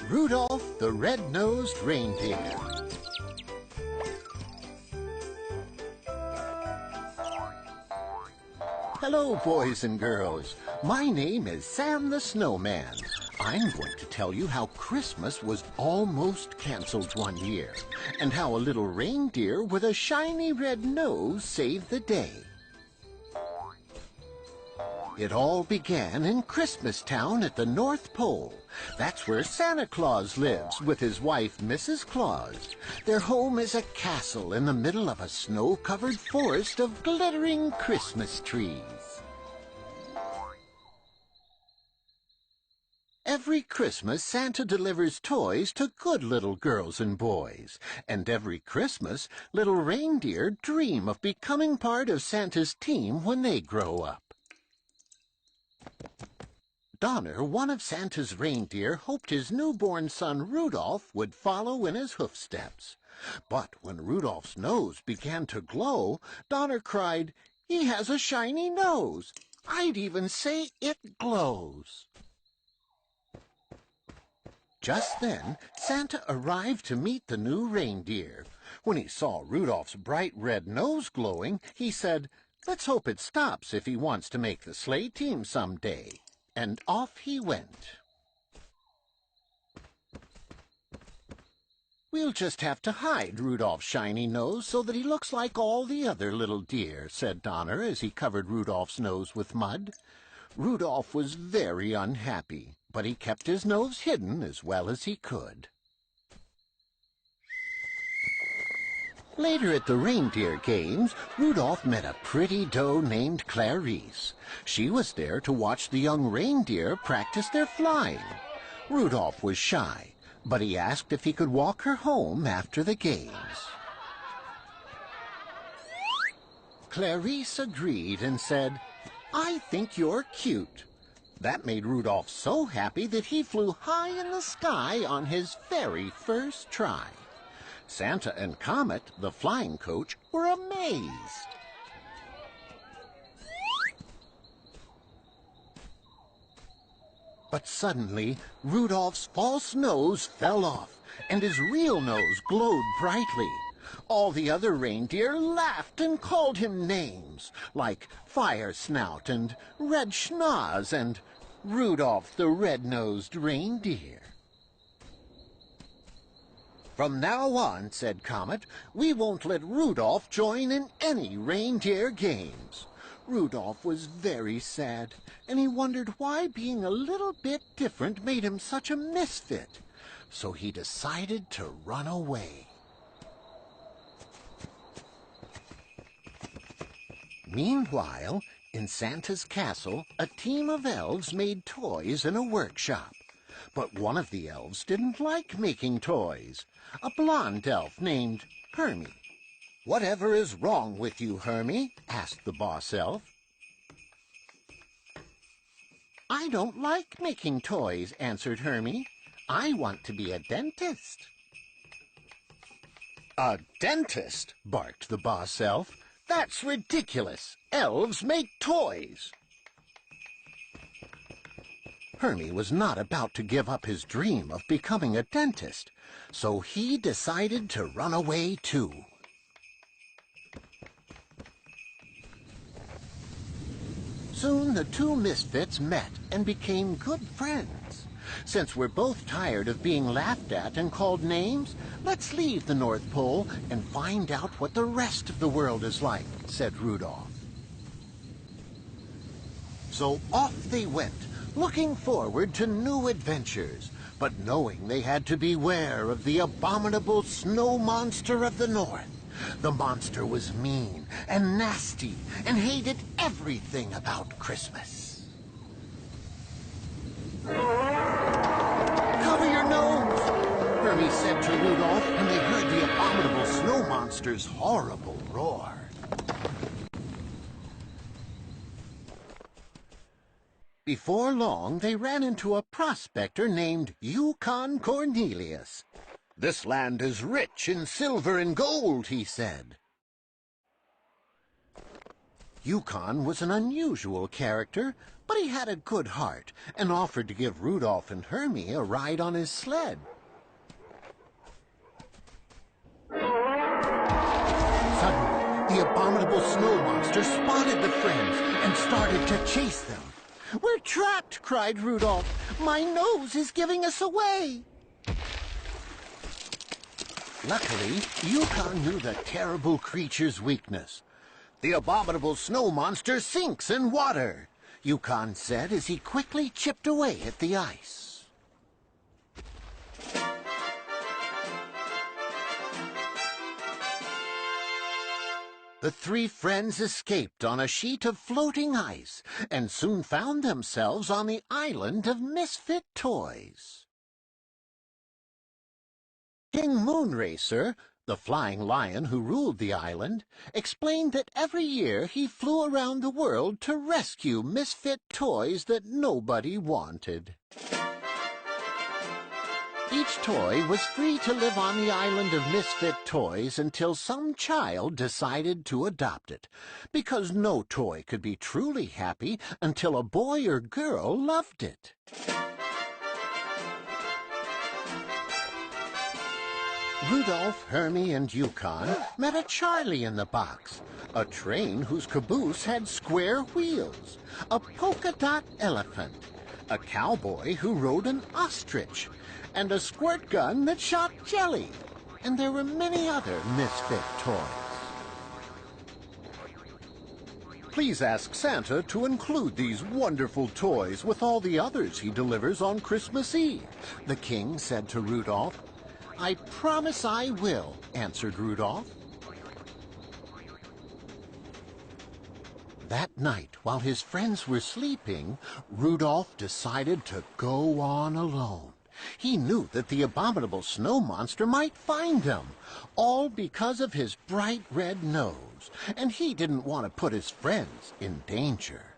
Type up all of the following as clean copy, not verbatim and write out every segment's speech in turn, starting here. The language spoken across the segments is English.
Rudolph the Red-Nosed Reindeer. Hello, boys and girls. My name is Sam the Snowman. I'm going to tell you how Christmas was almost canceled one year, and how a little reindeer with a shiny red nose saved the day. It all began in Christmas Town at the North Pole. That's where Santa Claus lives with his wife, Mrs. Claus. Their home is a castle in the middle of a snow-covered forest of glittering Christmas trees. Every Christmas, Santa delivers toys to good little girls and boys. And every Christmas, little reindeer dream of becoming part of Santa's team when they grow up. Donner, one of Santa's reindeer, hoped his newborn son Rudolph would follow in his hoofsteps. But when Rudolph's nose began to glow, Donner cried, "He has a shiny nose! I'd even say it glows!" Just then, Santa arrived to meet the new reindeer. When he saw Rudolph's bright red nose glowing, he said, "Let's hope it stops if he wants to make the sleigh team someday." And off he went. "We'll just have to hide Rudolph's shiny nose so that he looks like all the other little deer," said Donner as he covered Rudolph's nose with mud. Rudolph was very unhappy, but he kept his nose hidden as well as he could. Later at the reindeer games, Rudolph met a pretty doe named Clarice. She was there to watch the young reindeer practice their flying. Rudolph was shy, but he asked if he could walk her home after the games. Clarice agreed and said, "I think you're cute." That made Rudolph so happy that he flew high in the sky on his very first try. Santa and Comet, the flying coach, were amazed. But suddenly, Rudolph's false nose fell off, and his real nose glowed brightly. All the other reindeer laughed and called him names, like Fire Snout and Red Schnoz and Rudolph the Red-Nosed Reindeer. "From now on," said Comet, "we won't let Rudolph join in any reindeer games." Rudolph was very sad, and he wondered why being a little bit different made him such a misfit. So he decided to run away. Meanwhile, in Santa's castle, a team of elves made toys in a workshop. But one of the elves didn't like making toys, a blonde elf named Hermie. "Whatever is wrong with you, Hermie?" asked the boss elf. "I don't like making toys," answered Hermie. "I want to be a dentist." "A dentist?" barked the boss elf. "That's ridiculous. Elves make toys." Hermie was not about to give up his dream of becoming a dentist, so he decided to run away too. Soon the two misfits met and became good friends. "Since we're both tired of being laughed at and called names, let's leave the North Pole and find out what the rest of the world is like," said Rudolph. So off they went, looking forward to new adventures, but knowing they had to beware of the abominable snow monster of the north. The monster was mean and nasty and hated everything about Christmas. "Cover your nose," Hermie said to Rudolph, and they heard the abominable snow monster's horrible roar. Before long, they ran into a prospector named Yukon Cornelius. "This land is rich in silver and gold," he said. Yukon was an unusual character, but he had a good heart and offered to give Rudolph and Hermie a ride on his sled. Suddenly, the abominable snow monster spotted the friends and started to chase them. "We're trapped!" cried Rudolph. "My nose is giving us away!" Luckily, Yukon knew the terrible creature's weakness. "The abominable snow monster sinks in water," Yukon said as he quickly chipped away at the ice. The three friends escaped on a sheet of floating ice and soon found themselves on the island of misfit toys. King Moonracer, the flying lion who ruled the island, explained that every year he flew around the world to rescue misfit toys that nobody wanted. Each toy was free to live on the island of misfit toys until some child decided to adopt it, because no toy could be truly happy until a boy or girl loved it. Rudolph, Hermie, and Yukon met a Charlie in the box, a train whose caboose had square wheels, a polka-dot elephant, a cowboy who rode an ostrich, and a squirt gun that shot jelly. And there were many other misfit toys. "Please ask Santa to include these wonderful toys with all the others he delivers on Christmas Eve," the king said to Rudolph. "I promise I will," answered Rudolph. That night, while his friends were sleeping, Rudolph decided to go on alone. He knew that the abominable snow monster might find them, all because of his bright red nose, and he didn't want to put his friends in danger.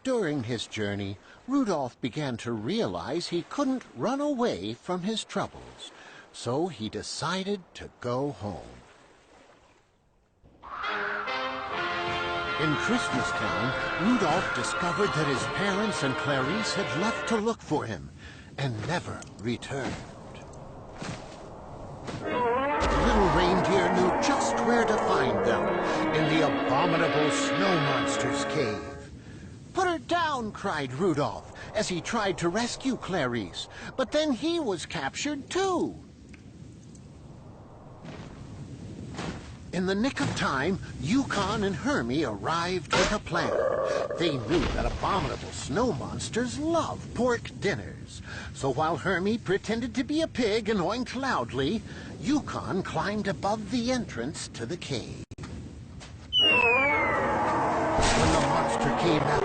During his journey, Rudolph began to realize he couldn't run away from his troubles, so he decided to go home. In Christmastown, Rudolph discovered that his parents and Clarice had left to look for him and never returned. The little reindeer knew just where to find them, in the abominable snow monster's cave. "Put her down!" cried Rudolph as he tried to rescue Clarice, but then he was captured too. In the nick of time, Yukon and Hermie arrived with a plan. They knew that abominable snow monsters love pork dinners. So while Hermie pretended to be a pig and oinked loudly, Yukon climbed above the entrance to the cave. When the monster came out,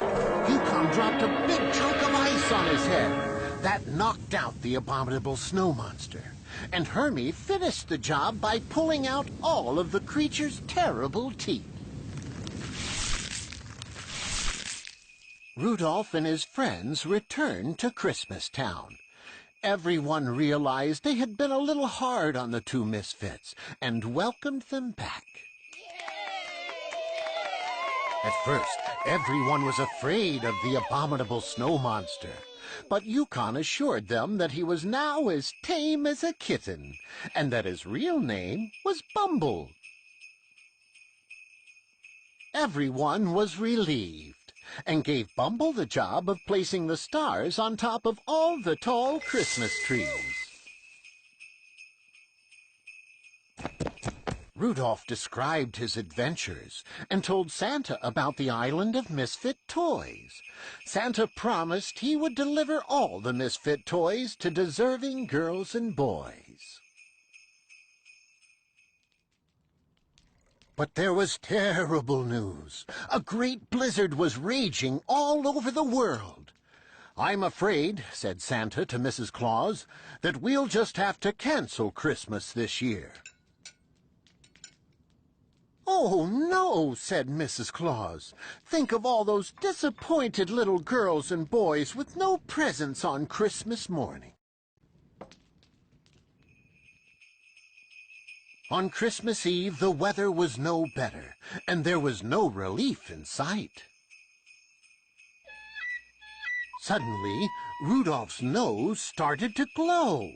Yukon dropped a big chunk of ice on his head. That knocked out the abominable snow monster. And Hermie finished the job by pulling out all of the creature's terrible teeth. Rudolph and his friends returned to Christmastown. Everyone realized they had been a little hard on the two misfits and welcomed them back. At first, everyone was afraid of the abominable snow monster. But Yukon assured them that he was now as tame as a kitten, and that his real name was Bumble. Everyone was relieved, and gave Bumble the job of placing the stars on top of all the tall Christmas trees. Rudolph described his adventures and told Santa about the island of misfit toys. Santa promised he would deliver all the misfit toys to deserving girls and boys. But there was terrible news. A great blizzard was raging all over the world. "I'm afraid," said Santa to Mrs. Claus, "that we'll just have to cancel Christmas this year." "Oh, no," said Mrs. Claus. "Think of all those disappointed little girls and boys with no presents on Christmas morning." On Christmas Eve, the weather was no better, and there was no relief in sight. Suddenly, Rudolph's nose started to glow.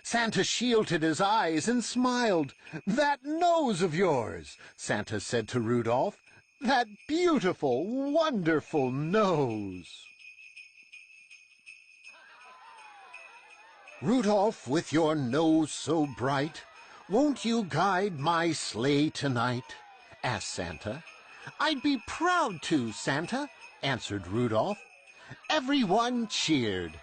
Santa shielded his eyes and smiled. "That nose of yours," Santa said to Rudolph. "That beautiful, wonderful nose." "Rudolph, with your nose so bright, won't you guide my sleigh tonight?" asked Santa. "I'd be proud to, Santa," answered Rudolph. Everyone cheered.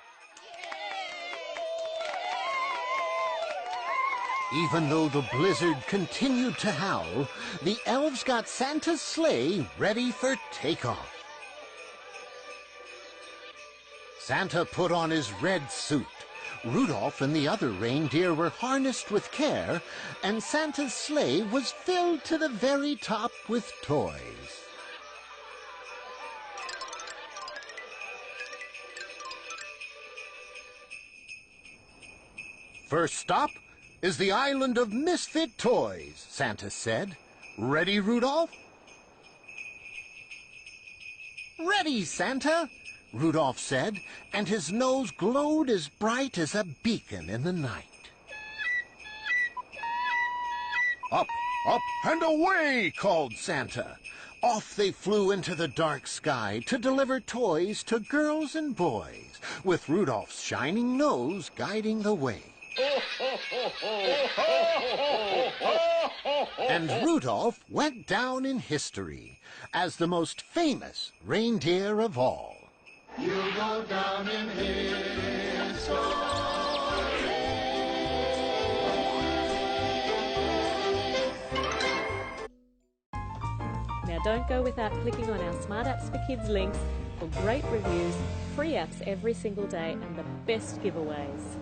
Even though the blizzard continued to howl, the elves got Santa's sleigh ready for takeoff. Santa put on his red suit. Rudolph and the other reindeer were harnessed with care, and Santa's sleigh was filled to the very top with toys. "First stop is the island of misfit toys," Santa said. "Ready, Rudolph?" "Ready, Santa," Rudolph said, and his nose glowed as bright as a beacon in the night. "Up, up, and away!" called Santa. Off they flew into the dark sky to deliver toys to girls and boys, with Rudolph's shining nose guiding the way. And Rudolph went down in history as the most famous reindeer of all. You'll go down in history. Now don't go without clicking on our Smart Apps for Kids links for great reviews, free apps every single day, and the best giveaways.